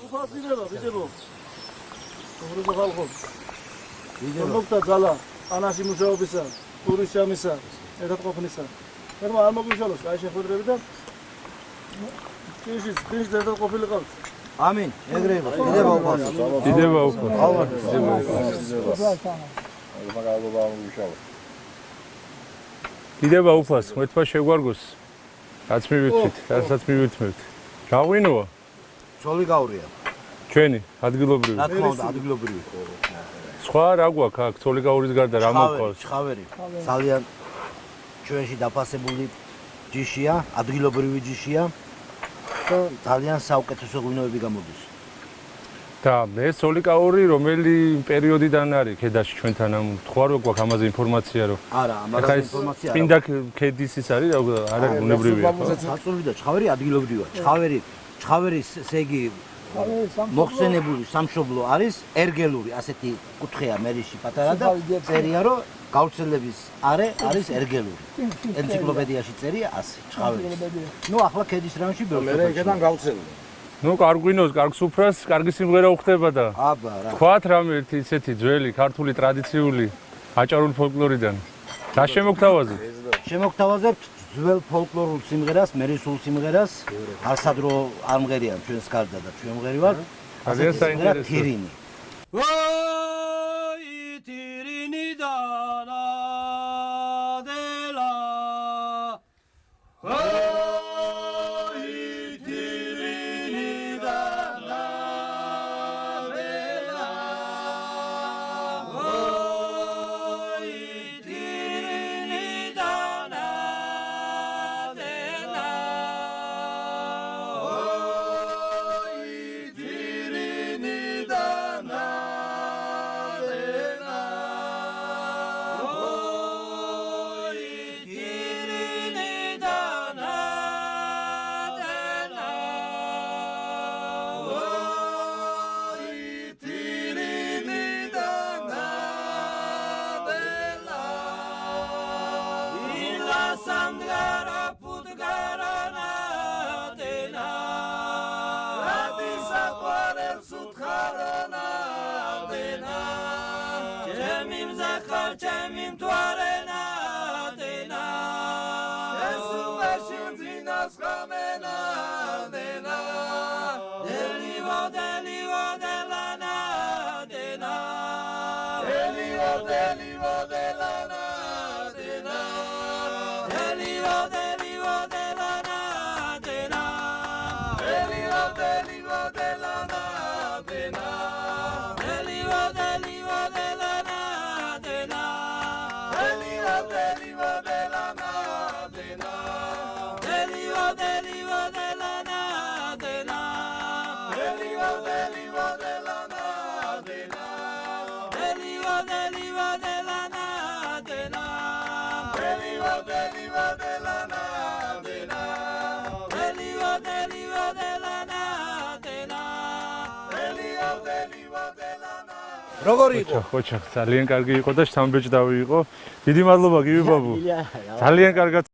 უფასიდება ბიჭებო. უბრალოდ ხალხო. მოგცა ძალა ანაში მუშაობისა, პურის შამისა, ერთად ყოფნისა. ხერმა არ მოგვიშალოს, აი შეხვედრები და ტიშის ერთად ყოფილიყავთ. ამინ, ეგრევა. დიდება უფალს. დიდება უფალს. დიდება უფალს, მეთქვა შეგვარგოს. რაც მივიწვით, რასაც მივიწვით. გაღვინოა? ძოლი გავრია. ჩვენი ადგილობრივი. რა თქმა უნდა, ადგილობრივი. სხვა რა გვაქვს აქ, ძოლი გაურის გარდა რა მოყავს? ჩხავერი. ძალიან ჩვენში დაფასებული ჯიშია, ადგილობრივი ჯიშია. და ძალიან საუკეთესო ღვინოები გამოდის. და ეს ძოლი გაური რომელი პერიოდიდან არის ქედაში ჩვენთან ამ თქვა რო გვაქვს ამაზე ინფორმაცია რომ არა, ამაზე ინფორმაცია არა. წინდა ქედის ის არის რა არა ბუნებრივია. საწოლი და ჩხავერი ადგილობრივია. ჩხავერი ესე იგი მოხსენებული სამშობლო არის ერგელური, ასეთი კუთხეა მერიში პატარა და წერია რომ გავრცელების არე არის ერგელური. ენციკლოპედიაში წერია ასე, ჩხავერი. ნუ ახლა ქედის რაიონში ბევრი. მე ეგედან გავცელდა. ნუ კარგვინოს, კარგ სუფრას, კარგი სიმღერა უხდება და აბა რა. თქვათ რამე ერთი ისეთი ძველი ქართული ტრადიციული აჭარული ფოლკლორიდან. რა შემოგთავაზებთ? შემოგთავაზებთ ძველ ფოლკლორულ სიმღერას, მერისულ სიმღერას, არსადრო არ მღერიან ჩვენს გარდა და ჩვენ მღერი ვართ. ძალიან საინტერესო. თირინი. ვაი თირინი დანადელა ვაი თირინი დანადელა ვაი თირინი დანადელა ვაი თირინი დანადელა Sandra Putgarana dena Radisa Quarel Sutharana dena Chemim Zakhar Chemim Tuarena dena Esuvashin Zinas Kamena dena Delivo delana dena Delivo delana dena Delivo della nadena Delivo della nadena Delivo della nadena Delivo della nadena Delivo della nadena Delivo della nadena Delivo della nadena Delivo della nadena Delivo della nadena Delivo della nadena როგორი იყო? ხოჩა ძალიან კარგი იყო და შთამბეჭდავი იყო. დიდი მადლობა გივი ბაბუ. ძალიან კარგად